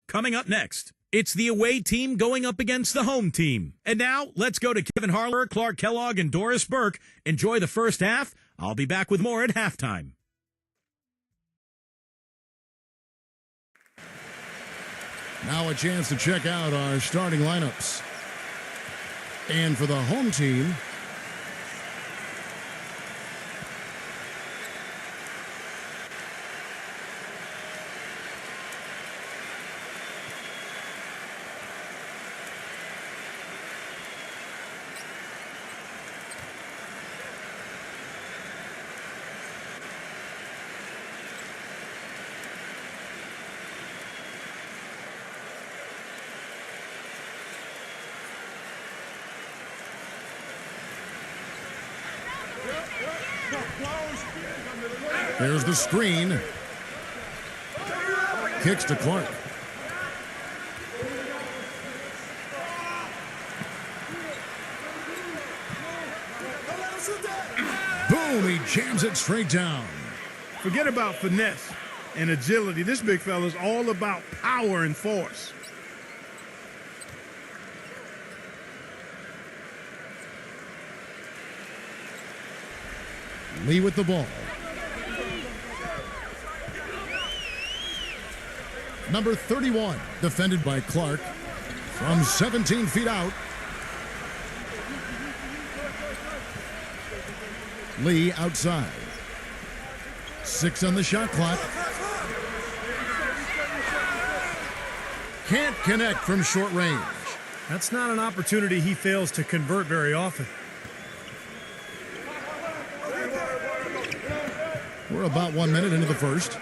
Coming up next, it's the away team going up against the home team. And now, let's go to Kevin Harler, Clark Kellogg, and Doris Burke. Enjoy the first half. I'll be back with more at halftime. Now a chance to check out our starting lineups. And for the home team, there's the screen. Kicks to Clark. Boom, he jams it straight down. Forget about finesse and agility. This big fella is all about power and force. Lee with the ball. Number 31, defended by Clark from 17 feet out. Lee outside. 6 on the shot clock. Can't connect from short range. That's not an opportunity he fails to convert very often. We're about 1 minute into the first.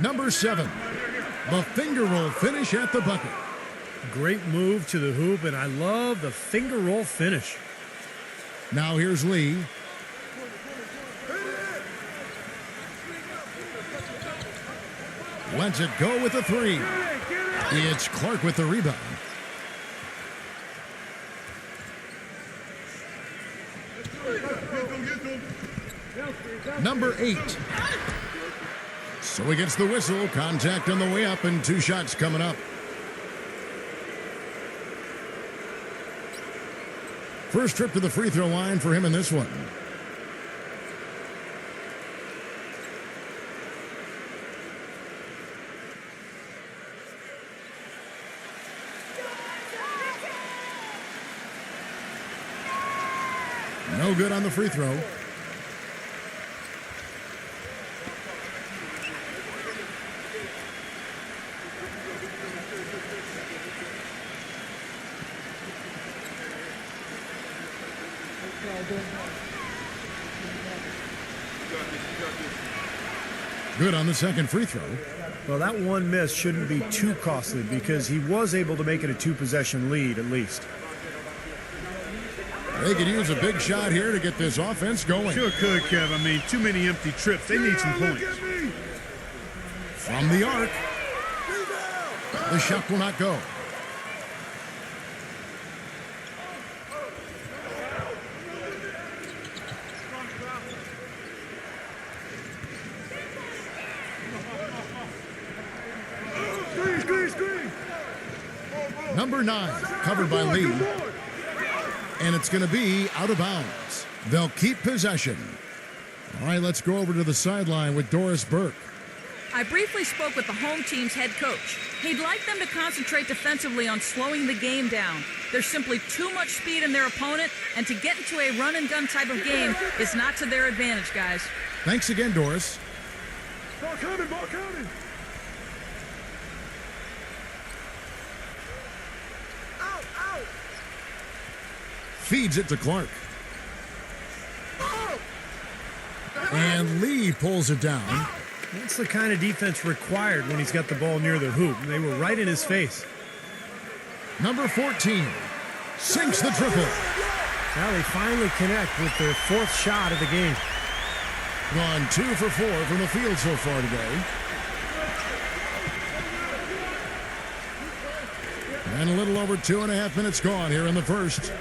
Number 7, the finger roll finish at the bucket. Great move to the hoop, and I love the finger roll finish. Now here's Lee. Lets it go with the 3. It's Clark with the rebound. Number 8. So he gets the whistle. Contact on the way up and 2 shots coming up. First trip to the free throw line for him in this one. No good on the free throw. Good on the second free throw. Well, that one miss shouldn't be too costly because he was able to make it a 2-possession lead at least. They could use a big shot here to get this offense going. Sure could, Kev. I mean, too many empty trips. They need some points. From the arc. The shot will not go. Number 9, covered by Lee. And it's going to be out of bounds. They'll keep possession. All right, let's go over to the sideline with Doris Burke. I briefly spoke with the home team's head coach. He'd like them to concentrate defensively on slowing the game down. There's simply too much speed in their opponent, and to get into a run-and-gun type of game is not to their advantage, guys. Thanks again, Doris. Ball coming, ball coming. Feeds it to Clark. And Lee pulls it down. That's the kind of defense required when he's got the ball near the hoop. They were right in his face. Number 14 sinks the triple. Now they finally connect with their 4th shot of the game. Gone 2 for 4 from the field so far today. And a little over 2.5 minutes gone here in the first.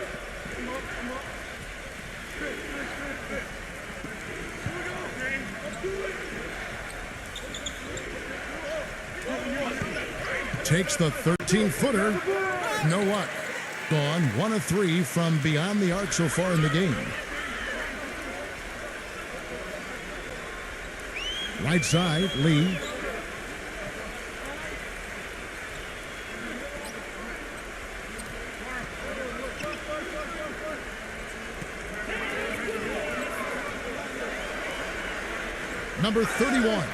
Takes the 13-footer. No luck. Gone 1 of 3 from beyond the arc so far in the game. Right side, Lee. Number 31.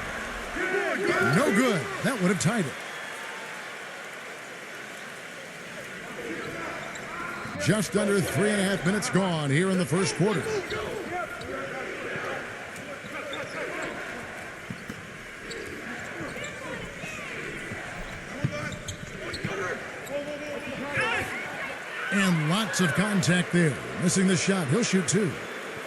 No good. That would have tied it. Just under 3.5 minutes gone here in the first quarter. And lots of contact there. Missing the shot. He'll shoot 2.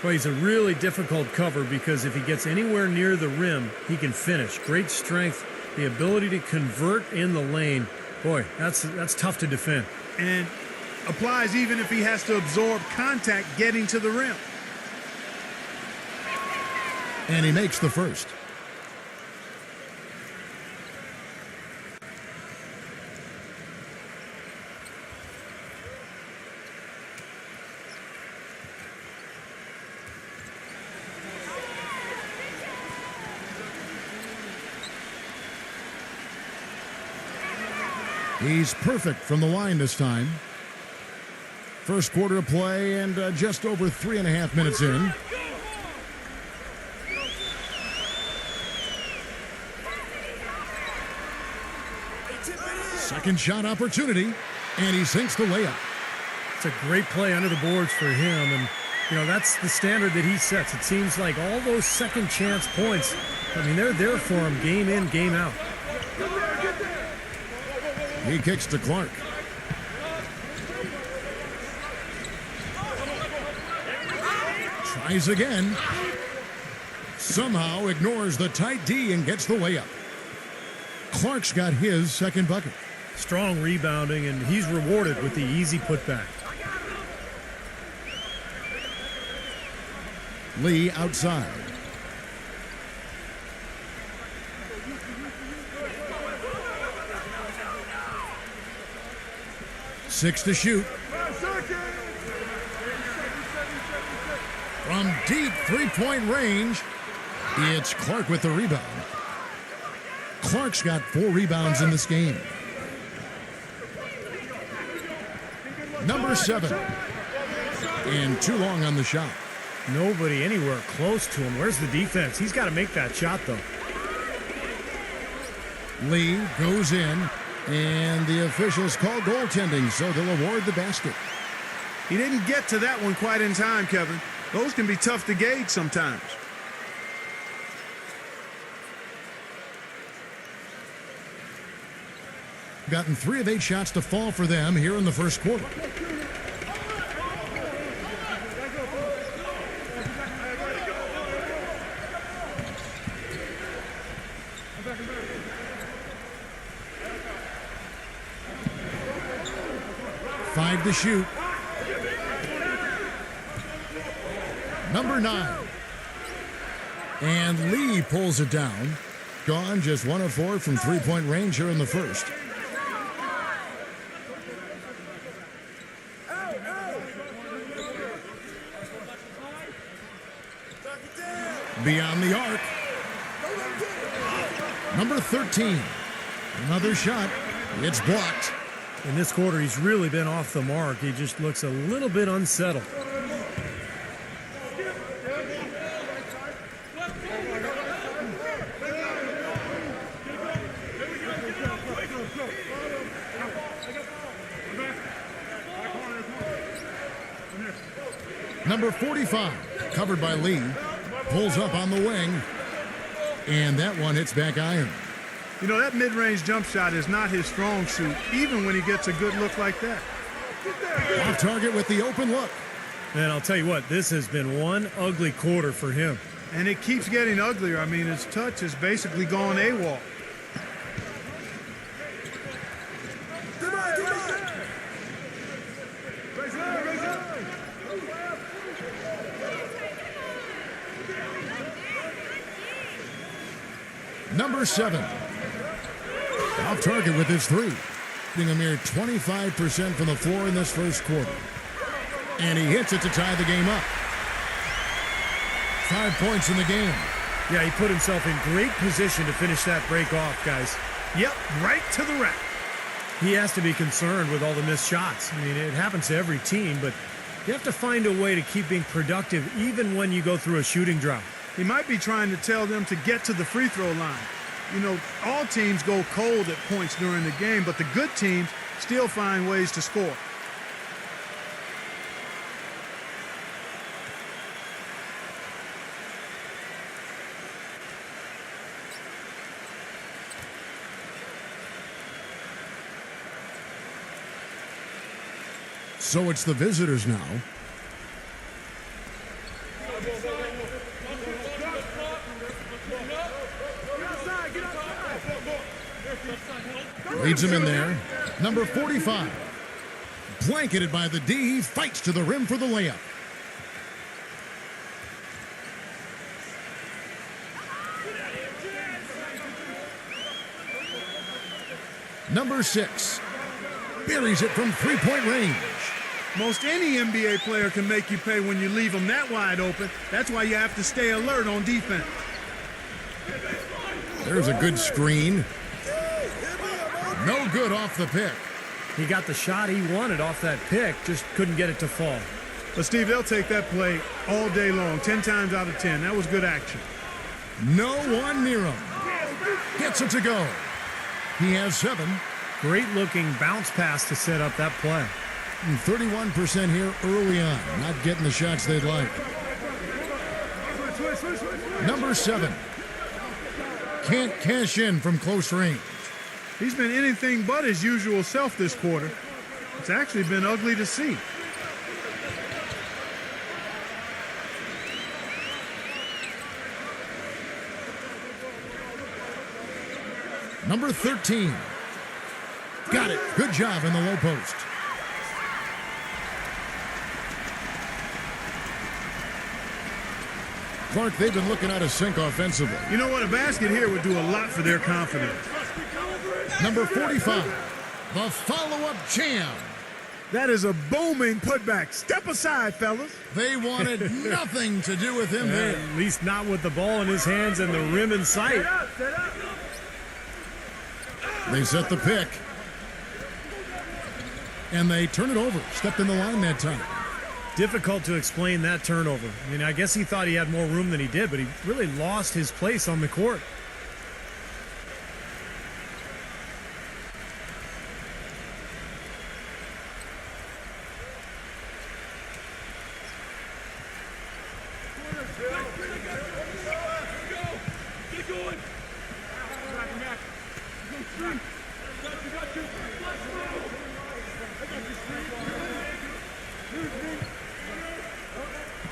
Well, he's a really difficult cover because if he gets anywhere near the rim, he can finish. Great strength, the ability to convert in the lane. Boy, that's tough to defend. And applies even if he has to absorb contact getting to the rim. And he makes the first. He's perfect from the line this time. First quarter of play and just over 3.5 minutes in. Second shot opportunity, and he sinks the layup. It's a great play under the boards for him, and you know that's the standard that he sets. It seems like all those second chance points, I mean, they're there for him game in, game out. He kicks to Clark. Tries again. Somehow ignores the tight D and gets the layup. Clark's got his second bucket. Strong rebounding, and he's rewarded with the easy putback. Lee outside. Six to shoot. From deep three-point range, it's Clark with the rebound. Clark's got 4 rebounds in this game. Number 7. And too long on the shot. Nobody anywhere close to him. Where's the defense? He's got to make that shot, though. Lee goes in, and the officials call goaltending, so they'll award the basket. He didn't get to that one quite in time, Kevin. Those can be tough to gauge sometimes. Gotten 3 of 8 shots to fall for them here in the first quarter. Five to shoot. Number 9. And Lee pulls it down. Gone just 1 of 4 from three-point range here in the first. Beyond the arc. Number 13. Another shot. It's blocked. In this quarter, he's really been off the mark. He just looks a little bit unsettled. Number 45, covered by Lee, pulls up on the wing, and that one hits back iron. You know, that mid-range jump shot is not his strong suit, even when he gets a good look like that. Off target with the open look. And I'll tell you what, this has been one ugly quarter for him. And it keeps getting uglier. I mean, his touch has basically gone AWOL. Number 7. Off target with his three. Shooting a mere 25% from the floor in this first quarter. And he hits it to tie the game up. 5 points in the game. Yeah, he put himself in great position to finish that break off, guys. Yep, right to the rack. He has to be concerned with all the missed shots. I mean, it happens to every team, but you have to find a way to keep being productive even when you go through a shooting drought. He might be trying to tell them to get to the free throw line. You know, all teams go cold at points during the game, but the good teams still find ways to score. So it's the visitors now. Leads him in there. Number 45. Blanketed by the D. He fights to the rim for the layup. Number 6. Buries it from three-point range. Most any NBA player can make you pay when you leave them that wide open. That's why you have to stay alert on defense. There's a good screen. No good off the pick. He got the shot he wanted off that pick, just couldn't get it to fall. But, Steve, they'll take that play all day long, 10 times out of 10. That was good action. No one near him. Gets it to go. He has 7. Great-looking bounce pass to set up that play. 31% here early on. Not getting the shots they'd like. Number 7. Can't cash in from close range. He's been anything but his usual self this quarter. It's actually been ugly to see. Number 13. Got it. Good job in the low post. Clark, they've been looking out of sync offensively. You know what? A basket here would do a lot for their confidence. Number 45. The follow-up jam. That is a booming putback. Step aside, fellas. They wanted nothing to do with him there. At least not with the ball in his hands and the rim in sight. They set the pick. And they turn it over. Stepped in the line that time. Difficult to explain that turnover. I mean, I guess he thought he had more room than he did, but he really lost his place on the court.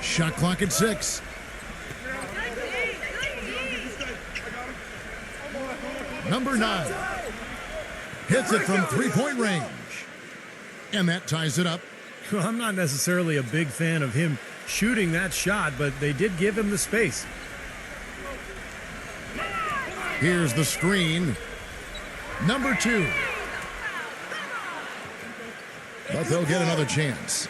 Shot clock at 6. Number 9 hits it from three-point range. And that ties it up. Well, I'm not necessarily a big fan of him shooting that shot, but they did give him the space. Here's the screen. Number 2. But they'll get another chance.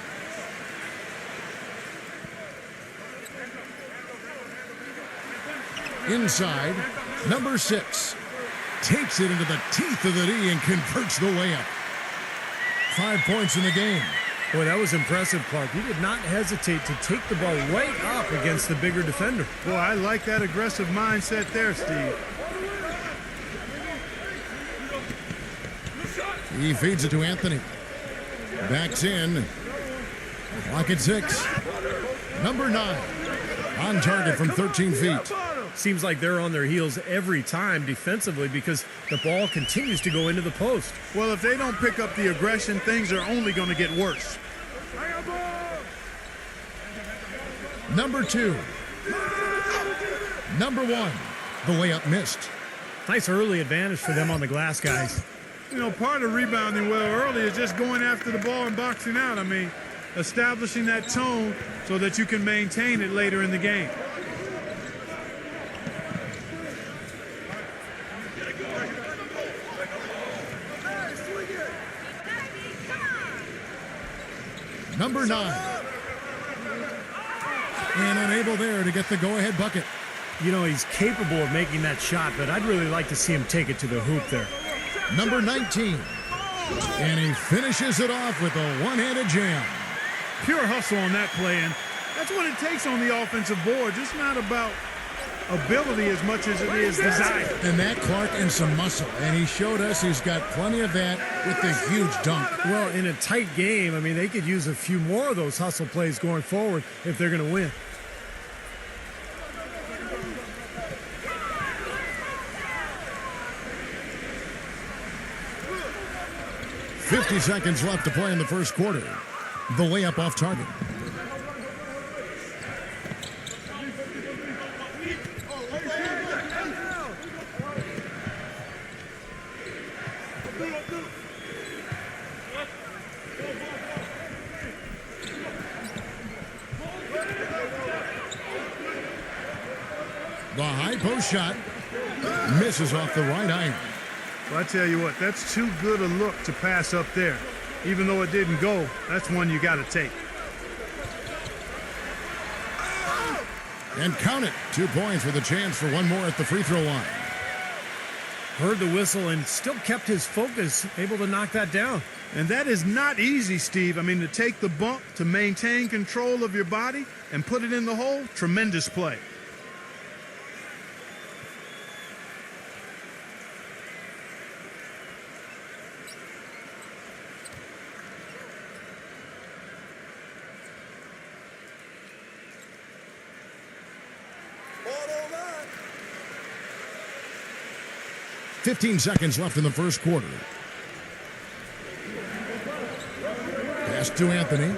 Inside, number 6 takes it into the teeth of the D and converts the layup. 5 points in the game. Boy, that was impressive, Clark. He did not hesitate to take the ball right up against the bigger defender. Boy, I like that aggressive mindset there, Steve. He feeds it to Anthony. Backs in. Clock at 6. Number 9 on target from 13 feet. Seems like they're on their heels every time defensively because the ball continues to go into the post. Well, if they don't pick up the aggression, things are only going to get worse. Number 2. Number 1. The layup missed. Nice early advantage for them on the glass, guys. You know, part of rebounding well early is just going after the ball and boxing out. I mean, establishing that tone so that you can maintain it later in the game. Number 9. And unable there to get the go-ahead bucket. You know, he's capable of making that shot, but I'd really like to see him take it to the hoop there. Number 19. And he finishes it off with a one-handed jam. Pure hustle on that play, and that's what it takes on the offensive boards. It's not about ability as much as it is desire. And that, Clark, and some muscle. And he showed us he's got plenty of that with the huge dunk. Well, in a tight game, I mean, they could use a few more of those hustle plays going forward if they're going to win. .50 seconds left to play in the first quarter. The layup off target. The high post shot misses off the right iron. Well, I tell you what, that's too good a look to pass up there. Even though it didn't go, that's one you got to take. And count it. 2 points with a chance for one more at the free throw line. Heard the whistle and still kept his focus, able to knock that down. And that is not easy, Steve. I mean, to take the bump, to maintain control of your body, and put it in the hole, tremendous play. Ball 15 seconds left in the first quarter. Pass to Anthony.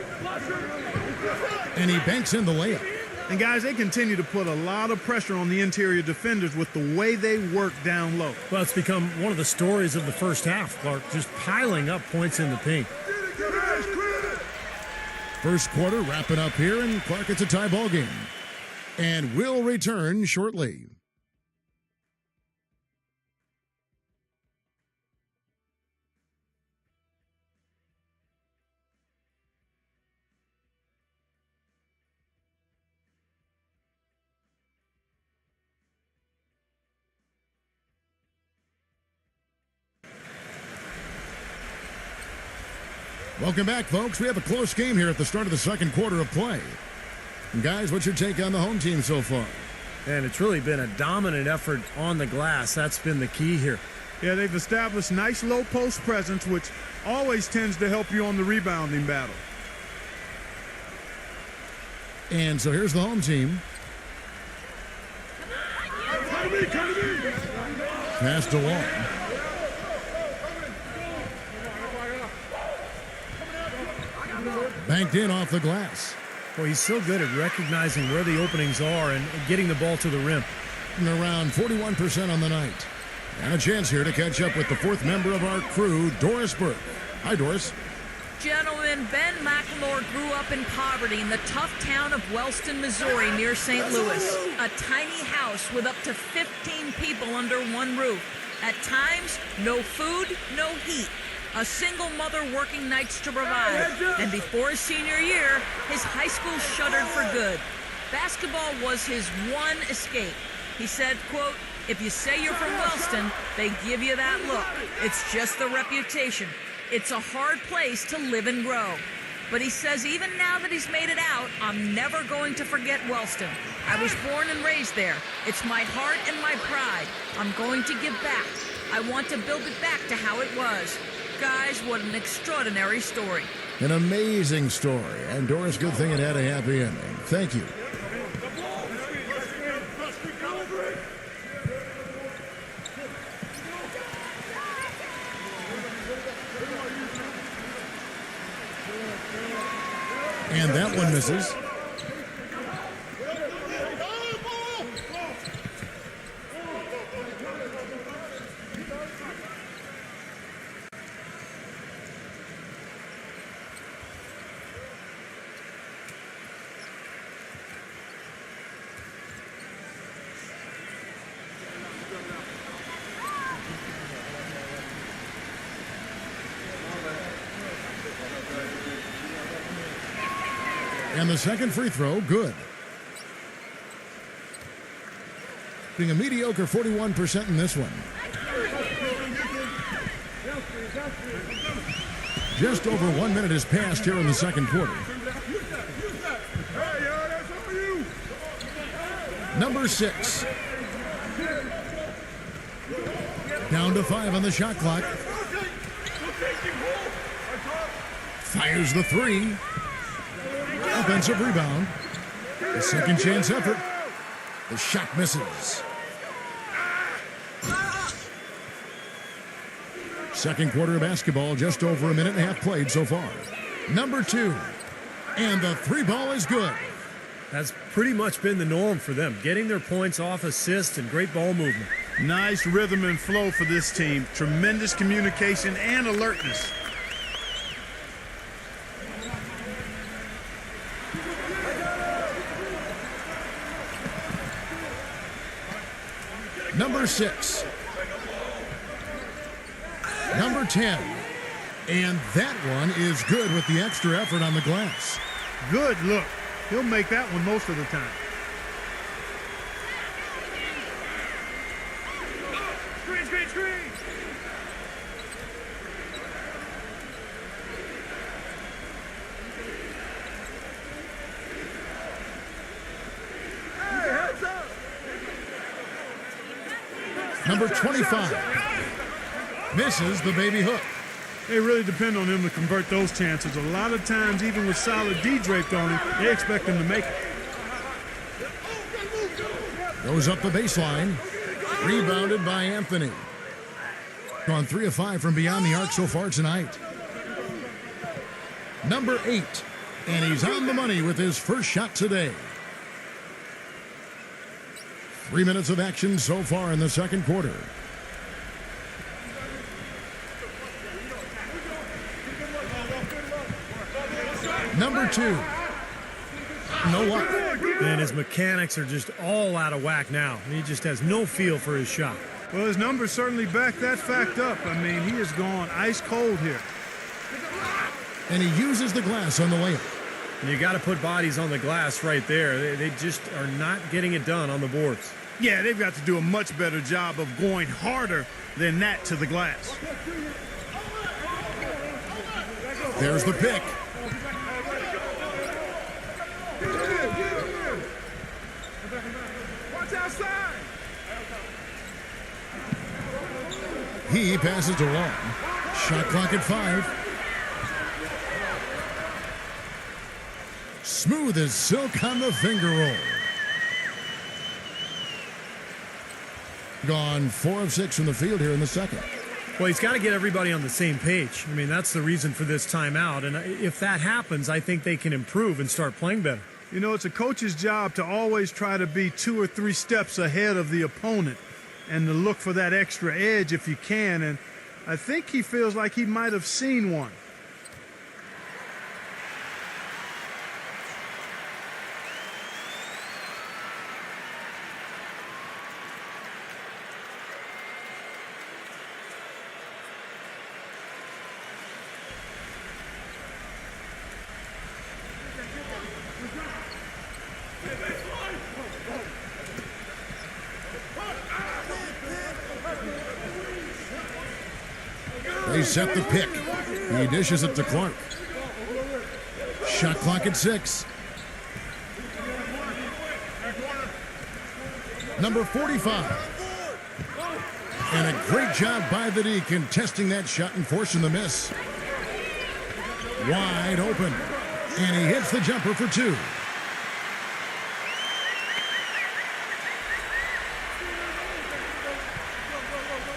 And he banks in the layup. And guys, they continue to put a lot of pressure on the interior defenders with the way they work down low. Well, it's become one of the stories of the first half, Clark, just piling up points in the paint. First quarter wrapping up here, and Clark, it's a tie ball game. And we'll return shortly. Welcome back, folks. We have a close game here at the start of the second quarter of play. And guys, what's your take on the home team so far? And it's really been a dominant effort on the glass. That's been the key here. Yeah, they've established nice low post presence, which always tends to help you on the rebounding battle. And so here's the home team. Pass to Wall. Banked in off the glass. Well, he's so good at recognizing where the openings are and getting the ball to the rim. And around 41% on the night. And a chance here to catch up with the fourth member of our crew, Doris Burke. Hi, Doris. Gentlemen, Ben McLemore grew up in poverty in the tough town of Wellston, Missouri, near St. Louis. A tiny house with up to 15 people under one roof. At times, no food, no heat. A single mother working nights to provide. And before his senior year, his high school shuttered for good. Basketball was his one escape. He said, quote, "If you say you're from Wellston, they give you that look. It's just the reputation. It's a hard place to live and grow." But he says even now that he's made it out, I'm never going to forget Wellston. I was born and raised there. It's my heart and my pride. I'm going to give back. I want to build it back to how it was. Guys, what an extraordinary story. An amazing story. And Doris, good thing it had a happy ending. Thank you. And that one misses. And the second free throw, good. Being a mediocre 41% in this one. Just over 1 minute has passed here in the second quarter. Number 6. Down to 5 on the shot clock. Fires the 3. Offensive rebound. The second chance effort. The shot misses. Second quarter of basketball, just over a minute and a half played so far. Number 2. And the 3 ball is good. That's pretty much been the norm for them, getting their points off assists and great ball movement. Nice rhythm and flow for this team. Tremendous communication and alertness. Number 6. Number 10. And that one is good with the extra effort on the glass. Good look. He'll make that one most of the time. Screen. Hey, heads up. Number 25. Misses the baby hook. They really depend on him to convert those chances. A lot of times, even with solid D draped on him, they expect him to make it. Goes up the baseline. Rebounded by Anthony. Gone 3 of 5 from beyond the arc so far tonight. Number 8. And he's on the money with his first shot today. 3 minutes of action so far in the second quarter. Number 2. No luck. And his mechanics are just all out of whack now. He just has no feel for his shot. Well, his numbers certainly back that fact up. I mean, he has gone ice cold here. And he uses the glass on the layup. And you got to put bodies on the glass right there. They just are not getting it done on the boards. Yeah, they've got to do a much better job of going harder than that to the glass. There's the pick. Watch outside. He passes along. Shot clock at 5. Smooth as silk on the finger roll. Gone 4 of 6 from the field here in the second. Well, he's got to get everybody on the same page. I mean, that's the reason for this timeout. And if that happens, I think they can improve and start playing better. You know, it's a coach's job to always try to be 2 or 3 steps ahead of the opponent and to look for that extra edge if you can. And I think he feels like he might have seen one. They set the pick. He dishes it to Clark. Shot clock at 6. Number 45. And a great job by the D contesting that shot and forcing the miss. Wide open. And he hits the jumper for 2.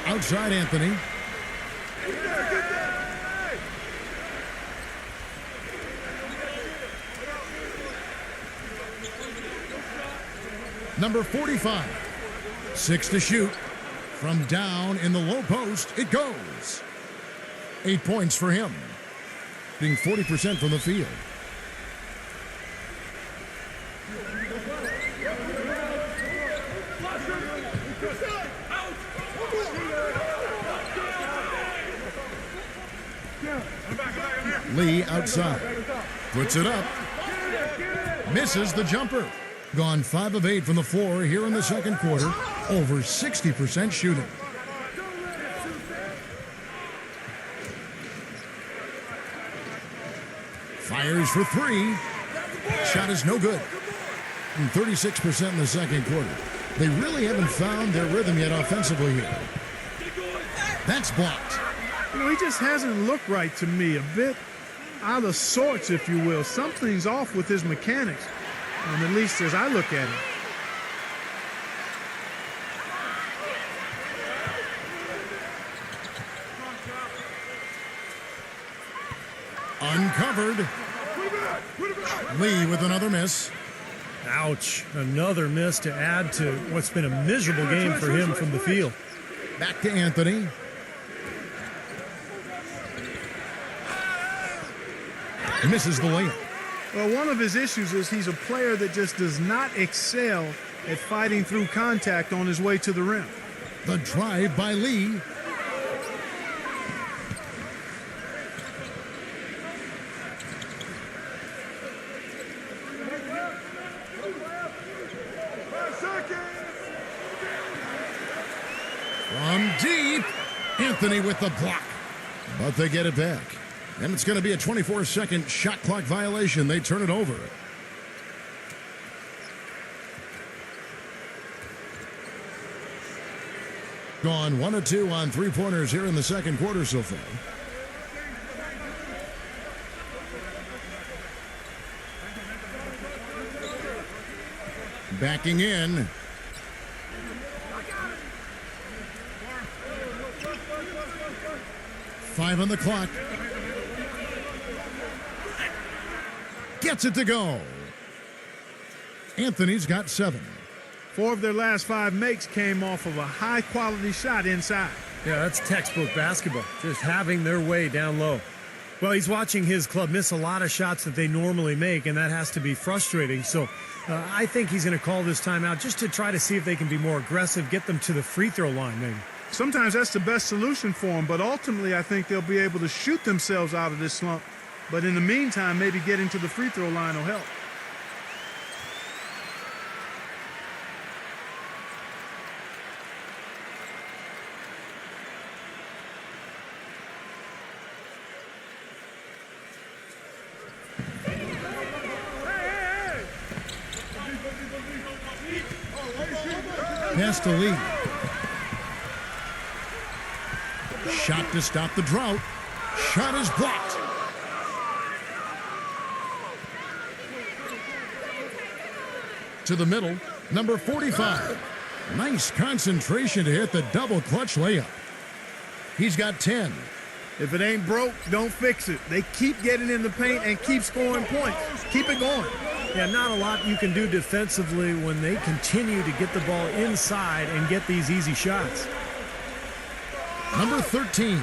Outside Anthony. Number 45. 6 to shoot. From down in the low post, it goes. 8 points for him. Being 40% from the field. Lee outside. Puts it up. Misses the jumper. Gone 5 of 8 from the floor here in the second quarter. Over 60% shooting. Fires for 3. Shot is no good. And 36% in the second quarter. They really haven't found their rhythm yet offensively here. That's blocked. You know, he just hasn't looked right to me. A bit out of sorts, if you will. Something's off with his mechanics, at least as I look at him. Uncovered. Lee with another miss. Ouch. Another miss to add to what's been a miserable game for him from the field. Back to Anthony. Misses the layup. Well, one of his issues is he's a player that just does not excel at fighting through contact on his way to the rim. The drive by Lee. From deep, Anthony with the block. But they get it back. And it's going to be a 24-second shot clock violation. They turn it over. Gone 1 of 2 on three-pointers here in the second quarter so far. Backing in. Five on the clock. Gets it to go. Anthony's got 7. 4 of their last 5 makes came off of a high-quality shot inside. Yeah, that's textbook basketball, just having their way down low. Well, he's watching his club miss a lot of shots that they normally make, and that has to be frustrating. So I think he's going to call this timeout just to try to see if they can be more aggressive, get them to the free throw line maybe. Sometimes that's the best solution for them, but ultimately I think they'll be able to shoot themselves out of this slump. But in the meantime, maybe getting to the free throw line will help. Pass to Lee. Shot to stop the drought. Shot is blocked. To the middle, number 45. Nice concentration to hit the double clutch layup. He's got 10. If it ain't broke, don't fix it. They keep getting in the paint and keep scoring points. Keep it going. Yeah, not a lot you can do defensively when they continue to get the ball inside and get these easy shots. Number 13.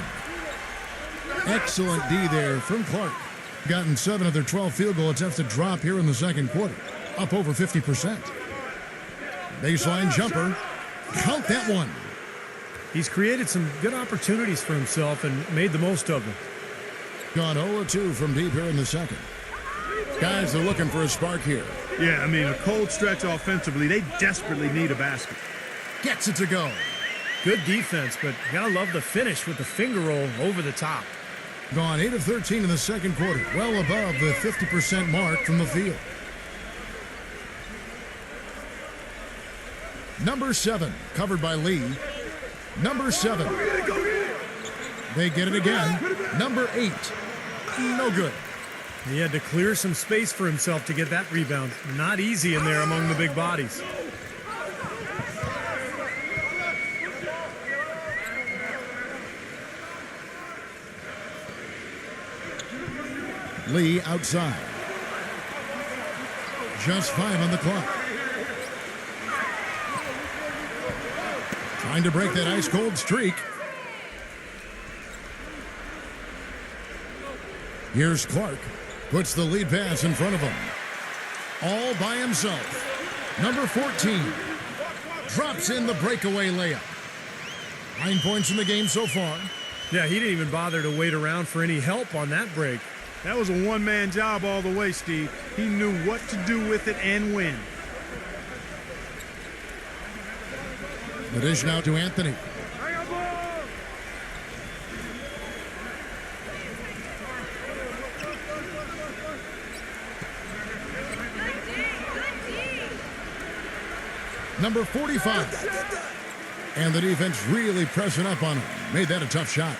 Excellent D there from Clark. Gotten 7 of their 12 field goal attempts to drop here in the second quarter. Up over 50%. Baseline jumper. Count that one. He's created some good opportunities for himself and made the most of them. Gone 0-2 from deep here in the second. Guys are looking for a spark here. Yeah, I mean, a cold stretch offensively. They desperately need a basket. Gets it to go. Good defense, but you gotta love the finish with the finger roll over the top. Gone 8 of 13 in the second quarter. Well above the 50% mark from the field. Number 7, covered by Lee. Number 7. They get it again. Number 8. No good. He had to clear some space for himself to get that rebound. Not easy in there among the big bodies. Lee outside. Just 5 on the clock. Trying to break that ice-cold streak. Here's Clark. Puts the lead pass in front of him. All by himself. Number 14. Drops in the breakaway layup. 9 points in the game so far. Yeah, he didn't even bother to wait around for any help on that break. That was a one-man job all the way, Steve. He knew what to do with it and when. The dish now to Anthony. Number 45. And the defense really pressing up on him. Made that a tough shot.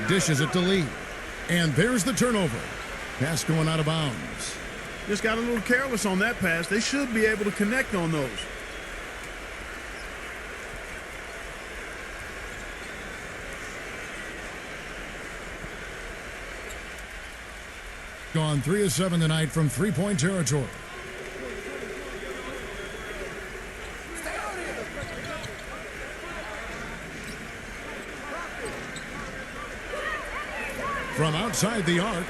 Dishes it to Lee. And there's the turnover. Pass going out of bounds. Just got a little careless on that pass. They should be able to connect on those. Gone 3 of 7 tonight from three-point territory. From outside the arc,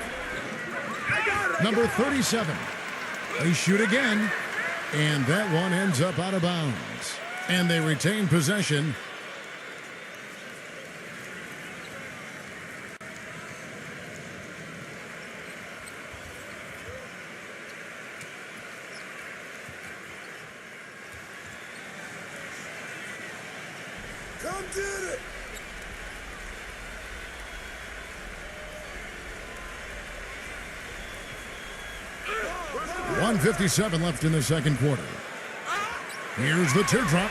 number 37. They shoot again, and that one ends up out of bounds. And they retain possession. Come get it! 1:57 left in the second quarter. Here's the teardrop.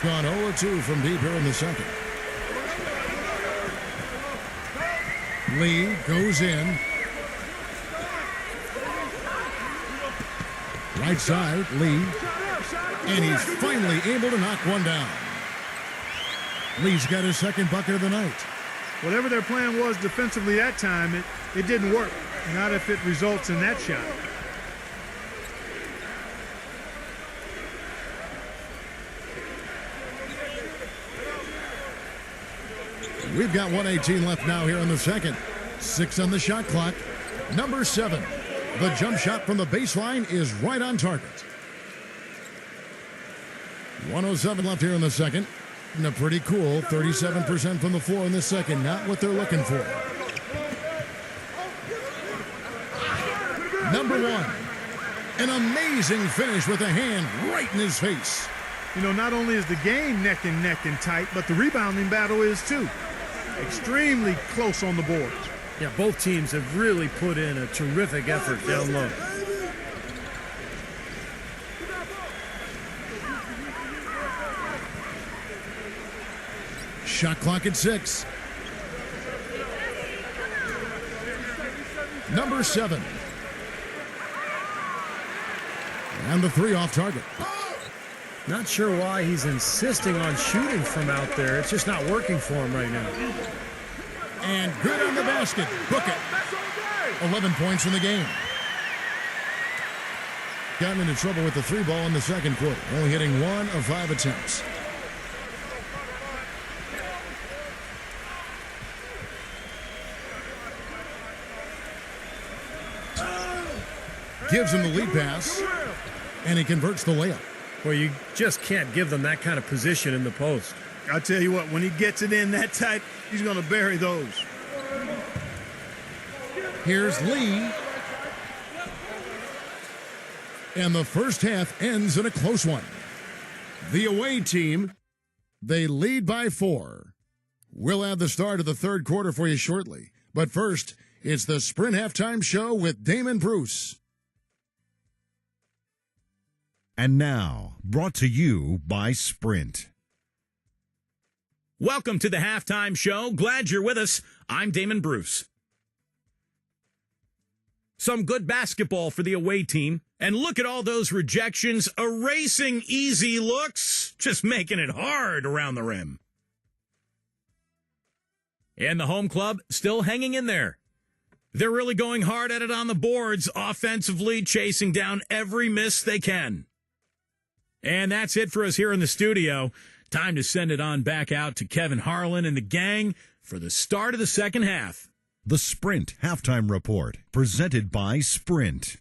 Gone 0-2 from deep here in the second. Lee goes in. Right side, Lee. And he's finally able to knock one down. Lee's got his second bucket of the night. Whatever their plan was defensively that time, it didn't work. Not if it results in that shot. We've got 1:18 left now here in the second. 6 on the shot clock. Number 7. The jump shot from the baseline is right on target. 1:07 left here in the second. And a pretty cool 37% from the floor in the second. Not what they're looking for. Number 1. An amazing finish with a hand right in his face. You know, not only is the game neck and tight, but the rebounding battle is too. Extremely close on the boards. Yeah, both teams have really put in a terrific effort down low. Shot clock at 6. Number 7. And the 3 off target. Not sure why he's insisting on shooting from out there. It's just not working for him right now. And good on the basket. Book it. 11 points in the game. Gotten into trouble with the 3 ball in the second quarter. Only hitting 1 of 5 attempts. Gives him the lead pass, and he converts the layup. Well, you just can't give them that kind of position in the post. I'll tell you what, when he gets it in that tight, he's going to bury those. Here's Lee. And the first half ends in a close one. The away team, they lead by 4. We'll have the start of the third quarter for you shortly. But first, it's the Sprint Halftime Show with Damon Bruce. And now, brought to you by Sprint. Welcome to the Halftime Show. Glad you're with us. I'm Damon Bruce. Some good basketball for the away team. And look at all those rejections, erasing easy looks, just making it hard around the rim. And the home club still hanging in there. They're really going hard at it on the boards, offensively chasing down every miss they can. And that's it for us here in the studio. Time to send it on back out to Kevin Harlan and the gang for the start of the second half. The Sprint Halftime Report, presented by Sprint.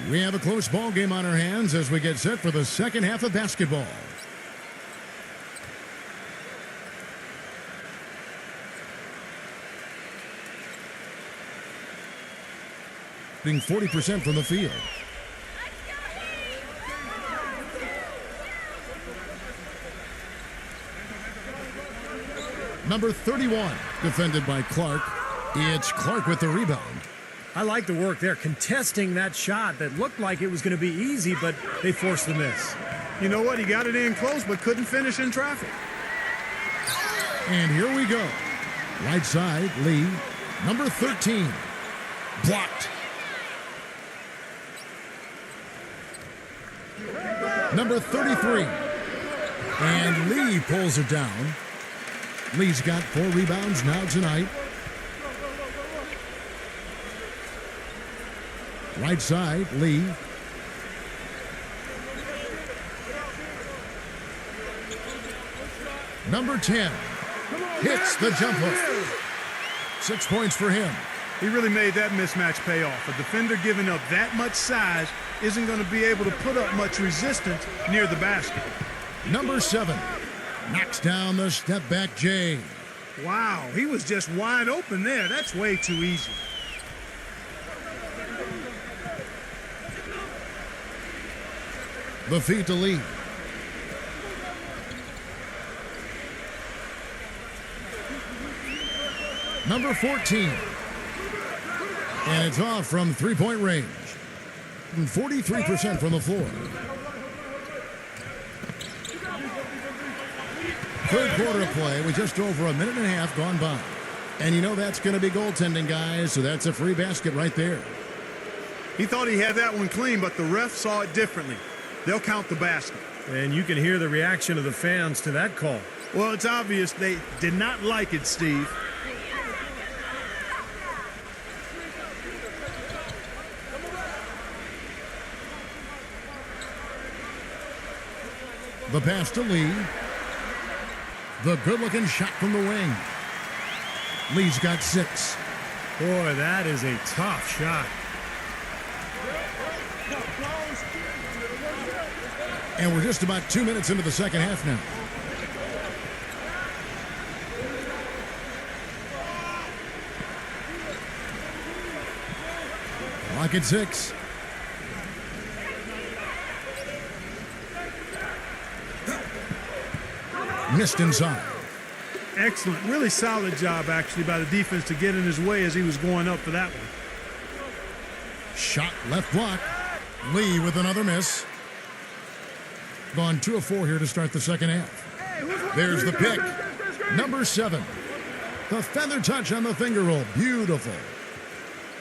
We have a close ball game on our hands as we get set for the second half of basketball. Being 40% from the field. Number 31, defended by Clark. It's Clark with the rebound. I like the work there, contesting that shot that looked like it was going to be easy, but they forced the miss. You know what? He got it in close, but couldn't finish in traffic. And here we go. Right side, Lee. Number 13. Blocked. Number 33. And Lee pulls it down. Lee's got 4 rebounds now tonight. Right side, Lee. Number 10 hits the jump hook. 6 points for him. He really made that mismatch pay off. A defender giving up that much size isn't going to be able to put up much resistance near the basket. Number 7 knocks down the step back J. Wow, he was just wide open there. That's way too easy. The feed to Lee. Number 14. And it's off from three-point range. 43% from the floor. Third quarter of play with just over a minute and a half gone by. And you know that's going to be goaltending, guys, so that's a free basket right there. He thought he had that one clean, but the ref saw it differently. They'll count the basket. And you can hear the reaction of the fans to that call. Well, it's obvious they did not like it, Steve. The pass to Lee. The good-looking shot from the wing. Lee's got 6. Boy, that is a tough shot. And we're just about 2 minutes into the second half now. Clock at 6. Missed inside. Excellent, really solid job actually by the defense to get in his way as he was going up for that one. Shot left block. Lee with another miss. Gone 2 of 4 here to start the second half. There's the pick. Number 7. The feather touch on the finger roll. Beautiful.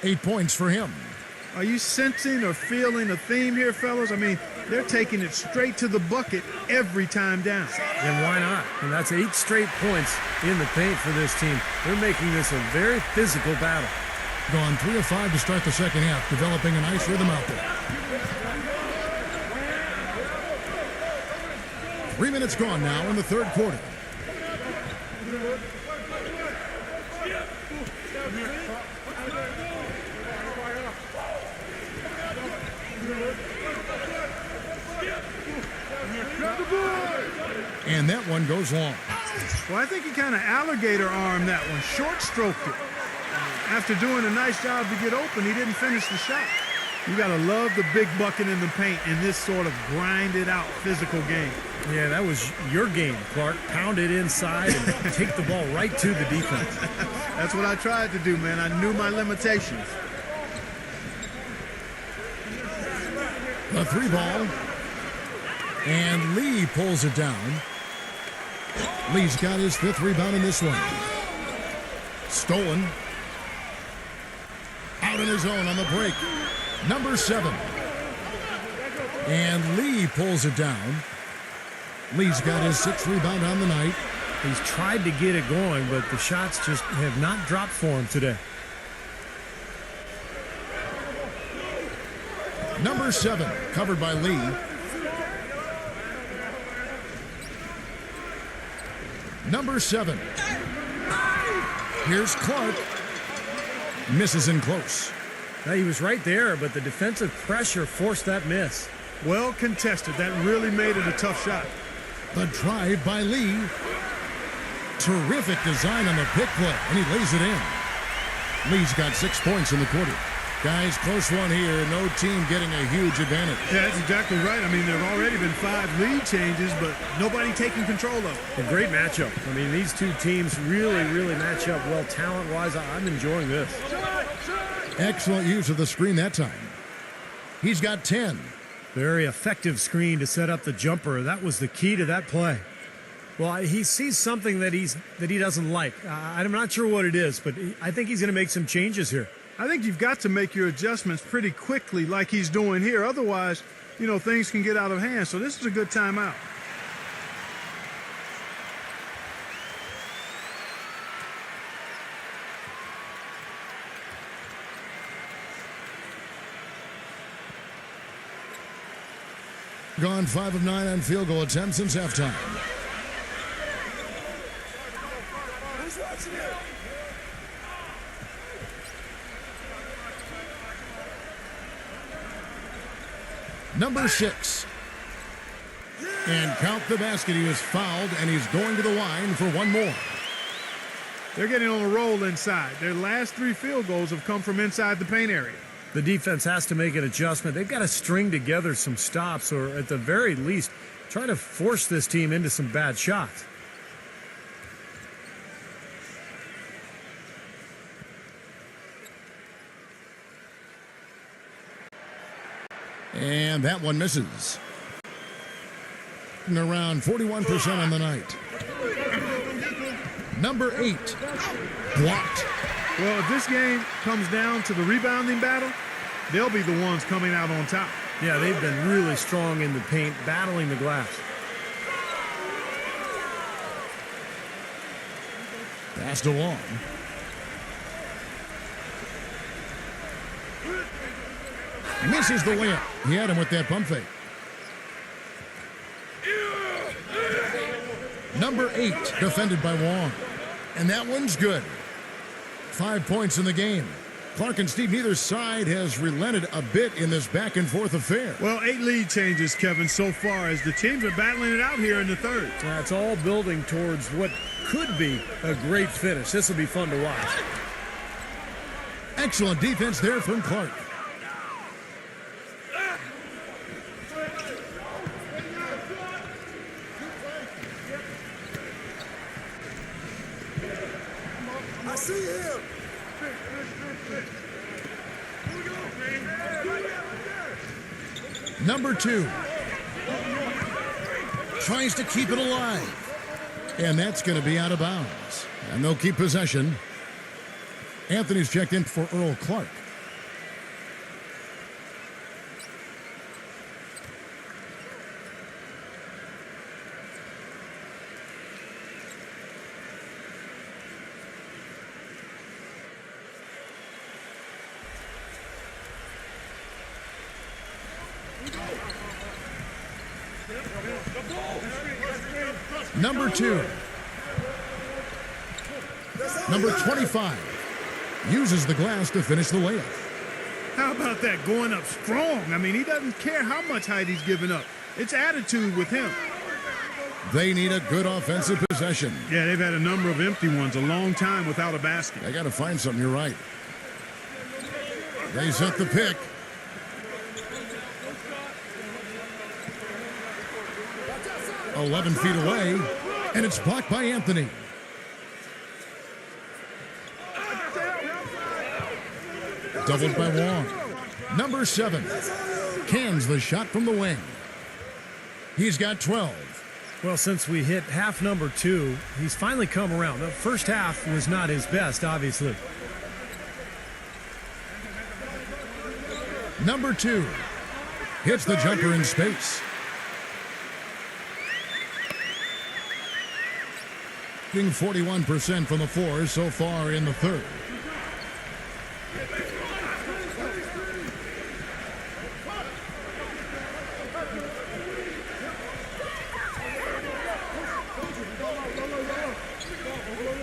8 points for him. Are you sensing or feeling a theme here, fellas? I mean, they're taking it straight to the bucket every time down. And why not? And that's 8 straight points in the paint for this team. They're making this a very physical battle. Gone 3 of 5 to start the second half, developing a nice rhythm out there. 3 minutes gone now in the third quarter. And that one goes long. Well, I think he kind of alligator armed that one, short stroked it. After doing a nice job to get open, he didn't finish the shot. You got to love the big bucket in the paint in this sort of grinded out physical game. Yeah, that was your game, Clark. Pound it inside and take the ball right to the defense. That's what I tried to do, man. I knew my limitations. The 3 ball. And Lee pulls it down. Lee's got his 5th rebound in this one. Stolen. Out in his own on the break. Number 7. And Lee pulls it down. Lee's got his 6th rebound on the night. He's tried to get it going, but the shots just have not dropped for him today. Number 7, covered by Lee. Number 7. Here's Clark. Misses in close. He was right there, but the defensive pressure forced that miss. Well contested. That really made it a tough shot. The drive by Lee. Terrific design on the pick play, and he lays it in. Lee's got 6 points in the quarter. Guys, close one here. No team getting a huge advantage. Yeah, that's exactly right. I mean, there have already been 5 lead changes, but nobody taking control of it. A great matchup. I mean, these two teams really match up well talent-wise. I'm enjoying this. Excellent use of the screen that time. He's got 10. Very effective screen to set up the jumper. That was the key to that play. Well, he sees something that he doesn't like. I'm not sure what it is, but I think he's going to make some changes here. I think you've got to make your adjustments pretty quickly like he's doing here. Otherwise, things can get out of hand. So this is a good timeout. Gone 5 of 9 on field goal attempts since halftime. Who's watching it? Number 6. And count the basket. He was fouled, and he's going to the line for one more. They're getting on a roll inside. Their last 3 field goals have come from inside the paint area. The defense has to make an adjustment. They've got to string together some stops, or at the very least, try to force this team into some bad shots. And that one misses. Around 41% on the night. Number 8. Blocked. Well, if this game comes down to the rebounding battle, they'll be the ones coming out on top. Yeah, they've been really strong in the paint, battling the glass. Passed along. Misses the layup. He had him with that pump fake. Number 8, defended by Wong. And that one's good. 5 points in the game. Clark and Steve, neither side has relented a bit in this back-and-forth affair. Well, 8 lead changes, Kevin, so far as the teams are battling it out here in the third. It's all building towards what could be a great finish. This will be fun to watch. Excellent defense there from Clark. I see him. Number 2 tries to keep it alive, and that's going to be out of bounds, and they'll keep possession. Anthony's checked in for Earl Clark. Number 2. Number 25 uses the glass to finish the layup. How about that, going up strong? I mean, he doesn't care how much height he's giving up. It's attitude with him. They need a good offensive possession. Yeah, they've had a number of empty ones, a long time without a basket. They got to find something, you're right. They set the pick. "11 feet away, and it's blocked by Anthony." Doubled by Wong. Number 7 cans the shot from the wing. He's got 12. Well, since we hit half number 2, he's finally come around. The first half was not his best, obviously. Number 2 hits the jumper in space. 41% from the floor so far in the third.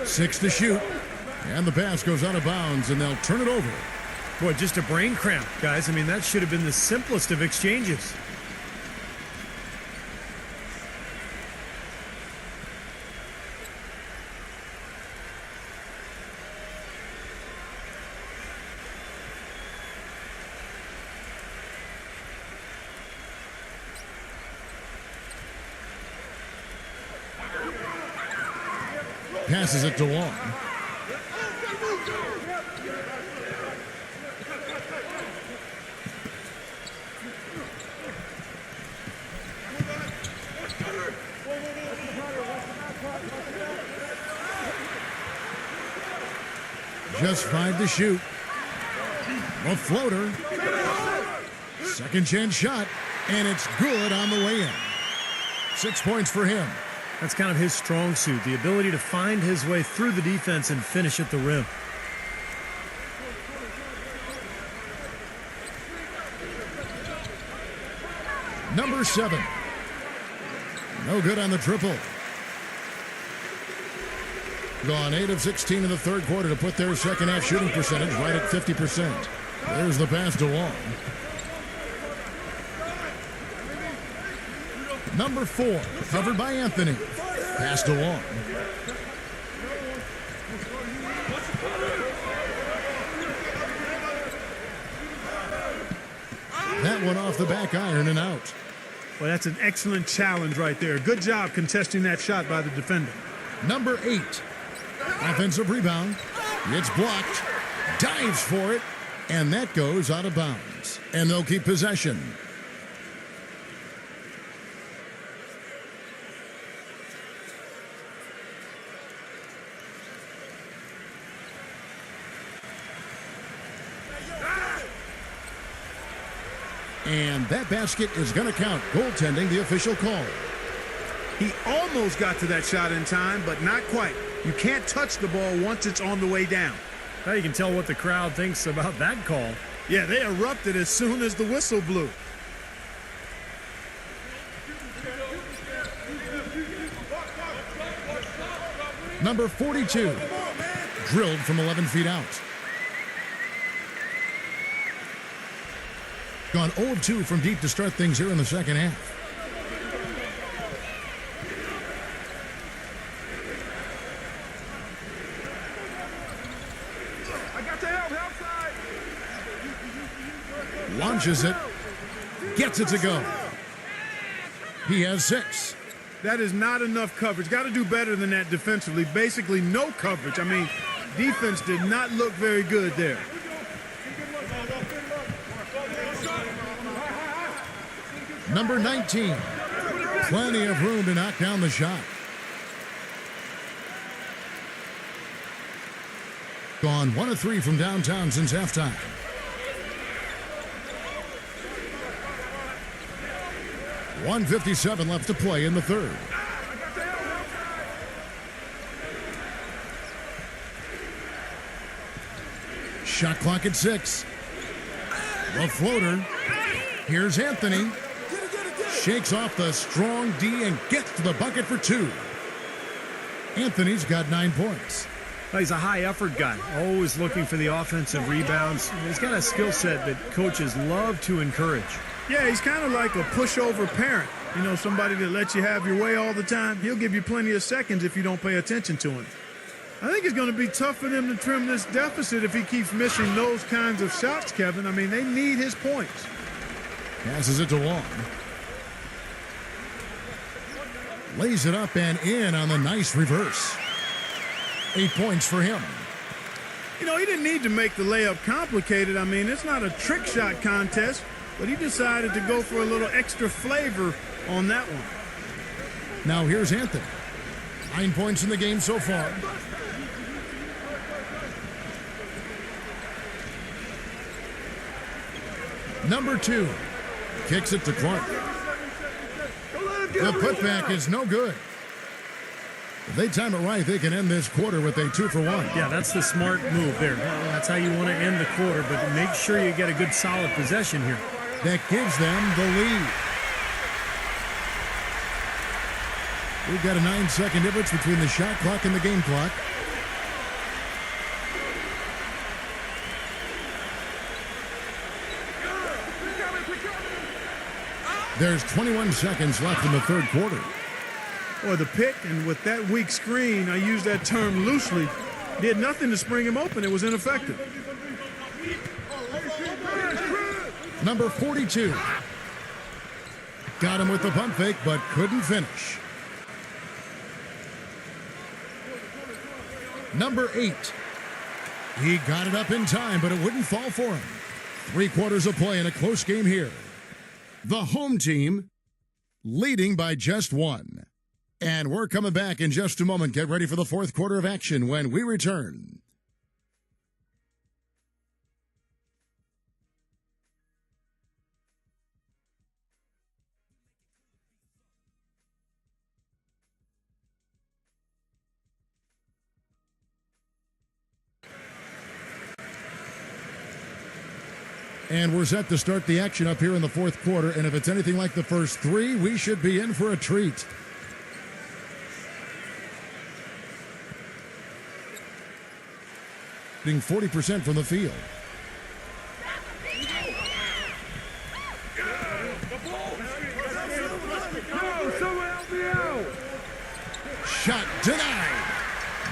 Six to shoot, and the pass goes out of bounds, and they'll turn it over. Boy, just a brain cramp, guys. I mean, that should have been the simplest of exchanges. Passes it to Long. Just 5 to shoot. A floater. Second chance shot, and it's good on the way in. 6 points for him. That's kind of his strong suit, the ability to find his way through the defense and finish at the rim. Number 7. No good on the triple. Gone 8 of 16 in the third quarter to put their second half shooting percentage right at 50%. There's the pass to Long. Number 4, covered by Anthony. Pass to Long. That one off the back iron and out. Well, that's an excellent challenge right there. Good job contesting that shot by the defender. Number 8, offensive rebound. It's blocked. Dives for it. And that goes out of bounds. And they'll keep possession. And that basket is going to count. Goaltending, the official call. He almost got to that shot in time, but not quite. You can't touch the ball once it's on the way down. Now you can tell what the crowd thinks about that call. Yeah, they erupted as soon as the whistle blew. Number 42, drilled from 11 feet out. Gone 0 of 2 from deep to start things here in the second half. Launches it, gets it to go. He has 6. That is not enough coverage. Got to do better than that defensively. Basically no coverage. I mean, defense did not look very good there. Number 19, plenty of room to knock down the shot. Gone 1 of 3 from downtown since halftime. .157 left to play in the third. Shot clock at 6. The floater. Here's Anthony. Shakes off the strong D and gets to the bucket for 2. Anthony's got 9 points. Well, he's a high-effort guy, always looking for the offensive rebounds. He's got a skill set that coaches love to encourage. Yeah, he's kind of like a pushover parent. You know, somebody that lets you have your way all the time. He'll give you plenty of seconds if you don't pay attention to him. I think it's going to be tough for them to trim this deficit if he keeps missing those kinds of shots, Kevin. I mean, they need his points. Passes it to Long. Lays it up and in on the nice reverse. 8 points for him. You know, he didn't need to make the layup complicated. I mean, it's not a trick shot contest, but he decided to go for a little extra flavor on that one. Now here's Anthony. 9 points in the game so far. Number 2 kicks it to Clark. The putback is no good. If they time it right, they can end this quarter with a 2 for 1. Yeah, that's the smart move there. That's how you want to end the quarter, but make sure you get a good solid possession here. That gives them the lead. We've got a 9-second difference between the shot clock and the game clock. There's 21 seconds left in the third quarter. Or the pick, and with that weak screen, I use that term loosely, did nothing to spring him open. It was ineffective. Number 42. Got him with the pump fake, but couldn't finish. Number 8. He got it up in time, but it wouldn't fall for him. 3 quarters of play in a close game here. The home team leading by just 1. And we're coming back in just a moment. Get ready for the fourth quarter of action when we return. And we're set to start the action up here in the fourth quarter. And if it's anything like the first 3, we should be in for a treat. Being 40% from the field. Shot denied,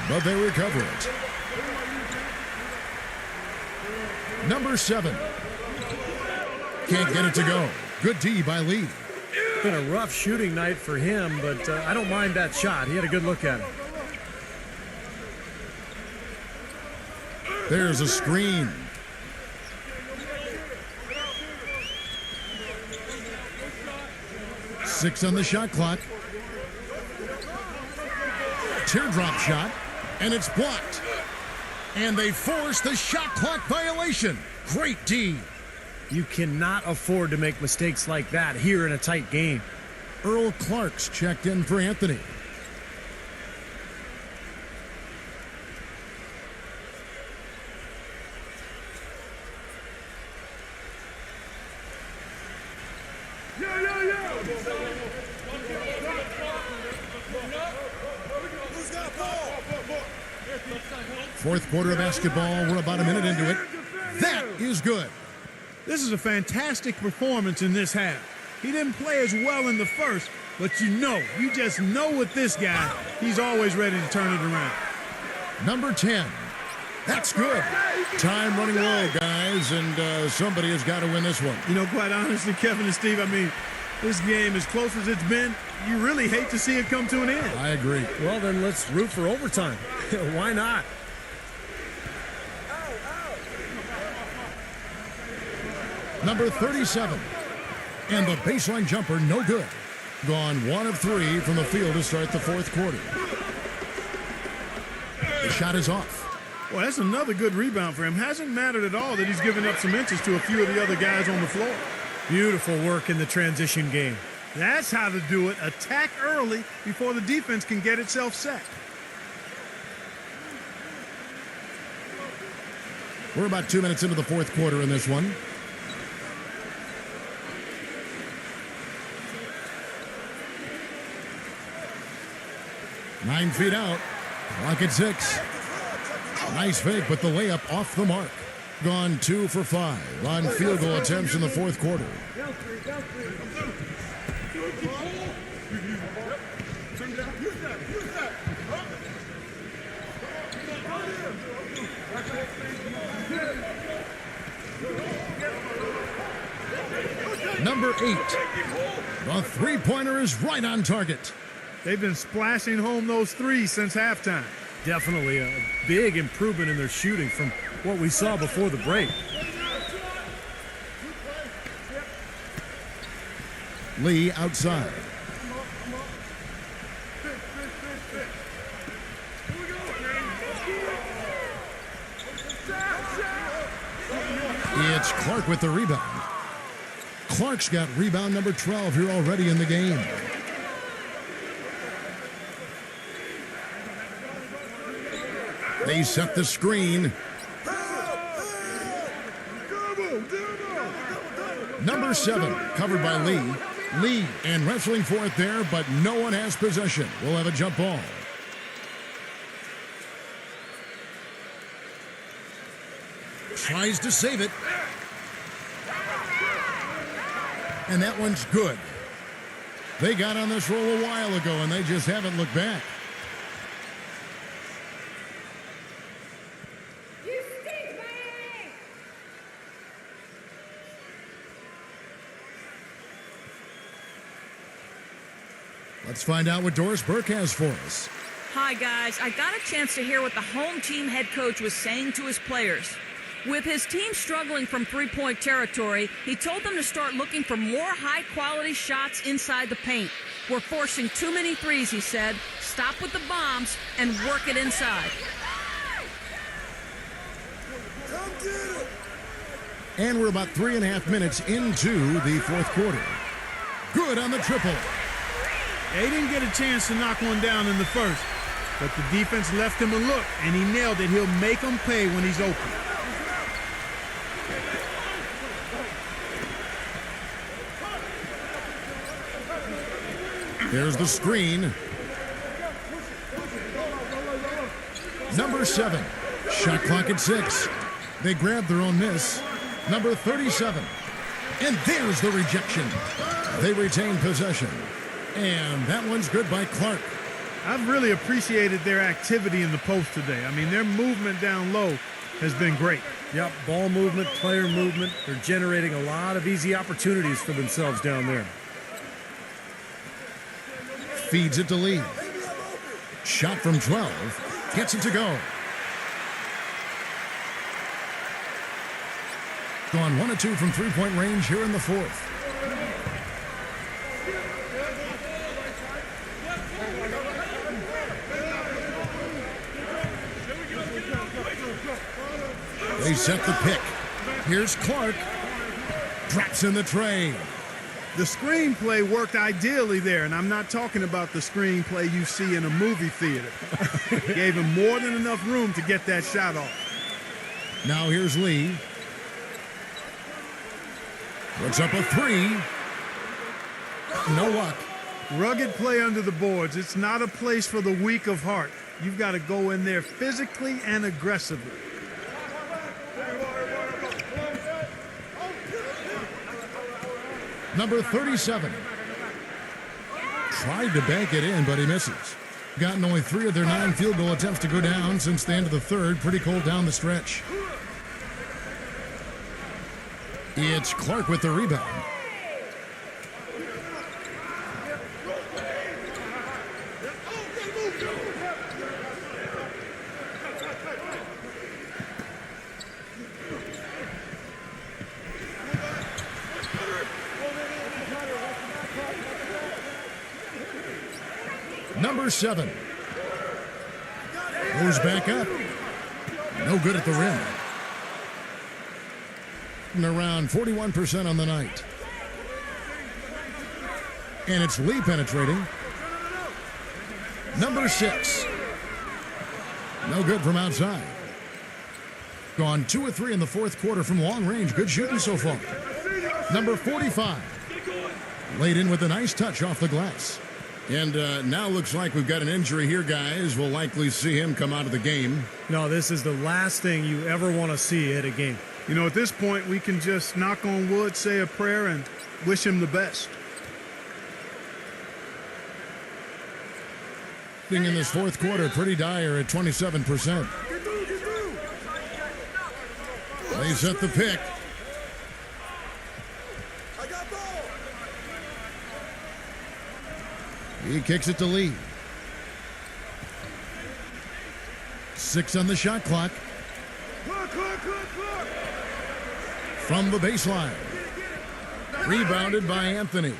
but they recover it. Number 7. Can't get it to go. Good D by Lee. Been a rough shooting night for him, but I don't mind that shot. He had a good look at it. There's a screen. Six on the shot clock. Teardrop shot, and it's blocked. And they force the shot clock violation. Great D. You cannot afford to make mistakes like that here in a tight game. Earl Clark's checked in for Anthony. Fourth quarter of basketball. We're about a minute into it. That is good. This is a fantastic performance in this half. He didn't play as well in the first, but you just know with this guy, he's always ready to turn it around. Number 10. That's good. Time running low, guys, and somebody has got to win this one. Quite honestly, Kevin and Steve, this game, as close as it's been, you really hate to see it come to an end. I agree. Well, then let's root for overtime. Why not? Number 37. And the baseline jumper, no good. Gone 1 of 3 from the field to start the fourth quarter. The shot is off. Well, that's another good rebound for him. Hasn't mattered at all that he's given up some inches to a few of the other guys on the floor. Beautiful work in the transition game. That's how to do it. Attack early before the defense can get itself set. We're about 2 minutes into the fourth quarter in this one. Nine feet out. Clock at 6. Nice fake, but the layup off the mark. Gone 2 for 5 on field goal attempts in the fourth quarter. Number 8. The three-pointer is right on target. They've been splashing home those threes since halftime. Definitely a big improvement in their shooting from what we saw before the break. Lee outside. It's Clark with the rebound. Clark's got rebound number 12 here already in the game. They set the screen. Number 7, covered by Lee. Lee and wrestling for it there, but no one has possession. We'll have a jump ball. Tries to save it. And that one's good. They got on this roll a while ago, and they just haven't looked back. Let's find out what Doris Burke has for us. Hi, guys. I got a chance to hear what the home team head coach was saying to his players. With his team struggling from three-point territory, he told them to start looking for more high-quality shots inside the paint. We're forcing too many threes, he said. Stop with the bombs and work it inside. Come get it. And we're about 3.5 minutes into the fourth quarter. Good on the triple. They didn't get a chance to knock one down in the first, but the defense left him a look, and he nailed it. He'll make them pay when he's open. There's the screen. Number 7. Shot clock at 6. They grabbed their own miss. Number 37. And there's the rejection. They retain possession. And that one's good by Clark. I've really appreciated their activity in the post today. I mean, their movement down low has been great. Yep, ball movement, player movement. They're generating a lot of easy opportunities for themselves down there. Feeds it to Lee. Shot from 12. Gets it to go. Gone 1 of 2 from three-point range here in the fourth. They set the pick. Here's Clark. Drops in the tray. The screenplay worked ideally there, and I'm not talking about the screenplay you see in a movie theater. Gave him more than enough room to get that shot off. Now here's Lee. Puts up a 3. No luck. Rugged play under the boards. It's not a place for the weak of heart. You've got to go in there physically and aggressively. Number 37. Tried to bank it in, but he misses. Gotten only 3 of their 9 field goal attempts to go down since the end of the third. Pretty cold down the stretch. It's Clark with the rebound. Number 7. Goes back up. No good at the rim. And around 41% on the night. And it's Lee penetrating. Number 6. No good from outside. Gone 2 of 3 in the fourth quarter from long range. Good shooting so far. Number 45. Laid in with a nice touch off the glass. And now looks like we've got an injury here, guys. We'll likely see him come out of the game. No, this is the last thing you ever want to see at a game. You know, at this point, we can just knock on wood, say a prayer, and wish him the best. Thing in this fourth quarter, pretty dire at 27%. They set the pick. I got ball. He kicks it to Lee. 6 on the shot clock. From the baseline. Rebounded by Anthony.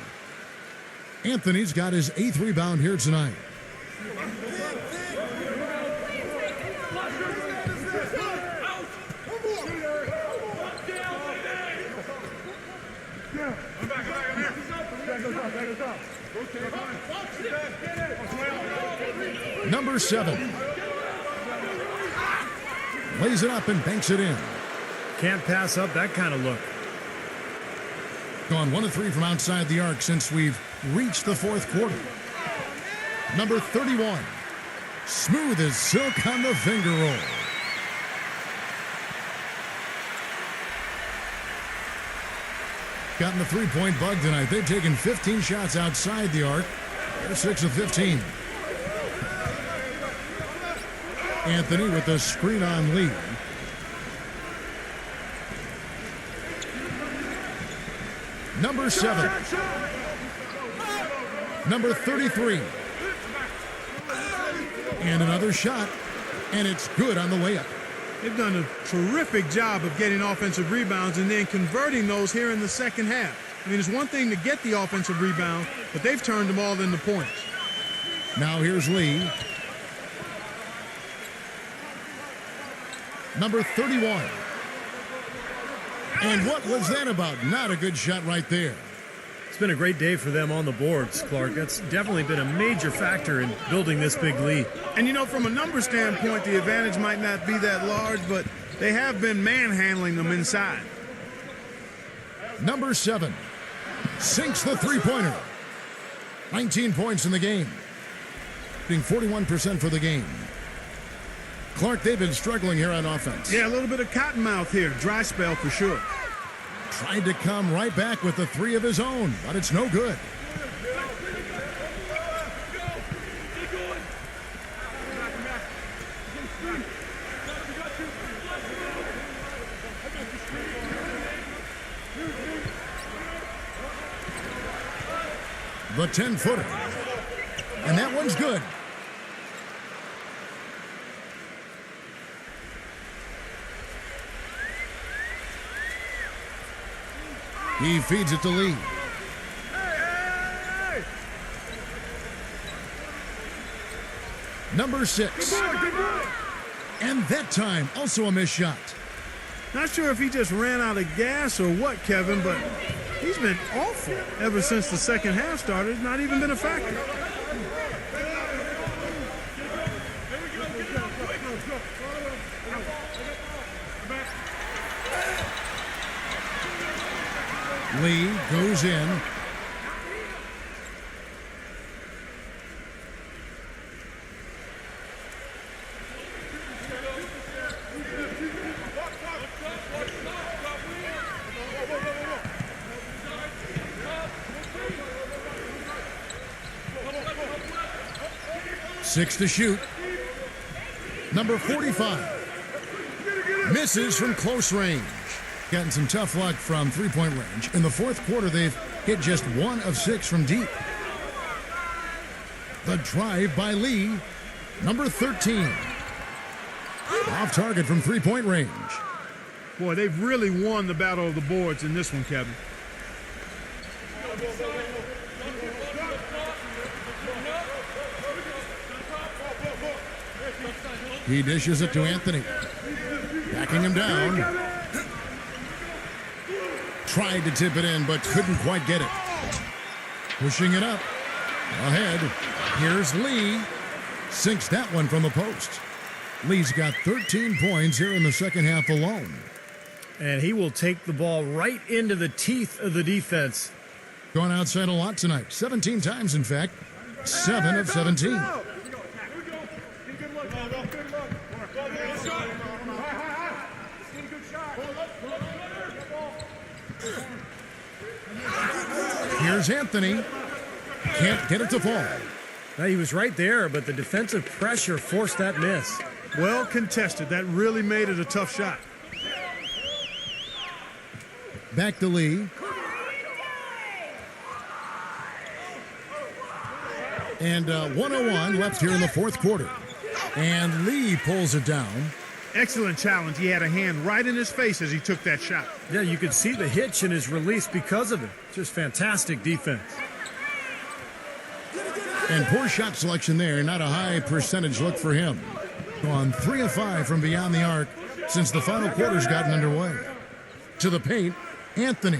Anthony's got his 8th rebound here tonight. Number 7. Lays it up and banks it in. Can't pass up that kind of look. Gone 1 of 3 from outside the arc since we've reached the fourth quarter. Number 31. Smooth as silk on the finger roll. gotten the three-point bug tonight. They've taken 15 shots outside the arc. They're 6 of 15. Anthony with the screen on Lee. Number 7. Number 33. And another shot, and it's good on the layup. They've done a terrific job of getting offensive rebounds and then converting those here in the second half. I mean, it's one thing to get the offensive rebound, but they've turned them all into points. Now here's Lee. Number 31. And what was that about? Not a good shot right there. It's been a great day for them on the boards, Clark. That's definitely been a major factor in building this big lead. And, you know, from a number standpoint, the advantage might not be that large, but they have been manhandling them inside. Number 7 sinks the three-pointer. 19 points in the game. Being 41% for the game. Clark, they've been struggling here on offense. Yeah, a little bit of cottonmouth here. Dry spell for sure. Tried to come right back with the 3 of his own, but it's no good. The 10-footer. And that one's good. He feeds it to Lee. Number 6. And that time, also a missed shot. Not sure if he just ran out of gas or what, Kevin, but he's been awful ever since the second half started. Not even been a factor. Lee goes in. Six to shoot. Number 45. Misses from close range. Gotten some tough luck from three-point range. In the fourth quarter, they've hit just 1 of 6 from deep. The drive by Lee. Number 13. Off target from three-point range. Boy, they've really won the battle of the boards in this one, Kevin. He dishes it to Anthony. Backing him down. Tried to tip it in, but couldn't quite get it. Pushing it up. Ahead. Here's Lee. Sinks that one from the post. Lee's got 13 points here in the second half alone. And he will take the ball right into the teeth of the defense. Going outside a lot tonight. 17 times, in fact. 7 of 17. Here's Anthony. Can't get it to fall. Now, he was right there, but the defensive pressure forced that miss. Well contested. That really made it a tough shot. Back to Lee. And 1:01 left here in the fourth quarter. And Lee pulls it down. Excellent challenge. He had a hand right in his face as he took that shot. Yeah, you could see the hitch in his release because of it. Just fantastic defense. And poor shot selection there. Not a high percentage look for him. Gone 3 of 5 from beyond the arc since the final quarter's gotten underway. To the paint, Anthony.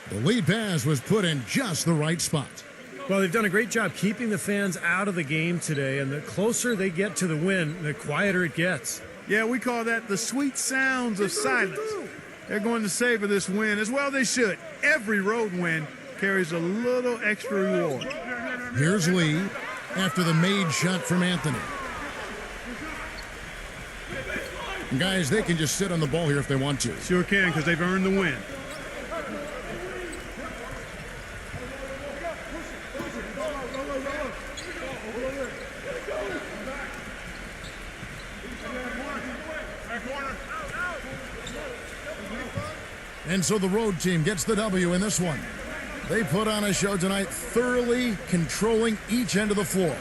The lead pass was put in just the right spot. Well, they've done a great job keeping the fans out of the game today, and the closer they get to the win, the quieter it gets. Yeah, we call that the sweet sounds of silence. They're going to savor this win, as well they should. Every road win carries a little extra reward. Here's Lee after the made shot from Anthony. And guys, they can just sit on the ball here if they want to. Sure can, because they've earned the win. And so the road team gets the W in this one. They put on a show tonight, thoroughly controlling each end of the floor.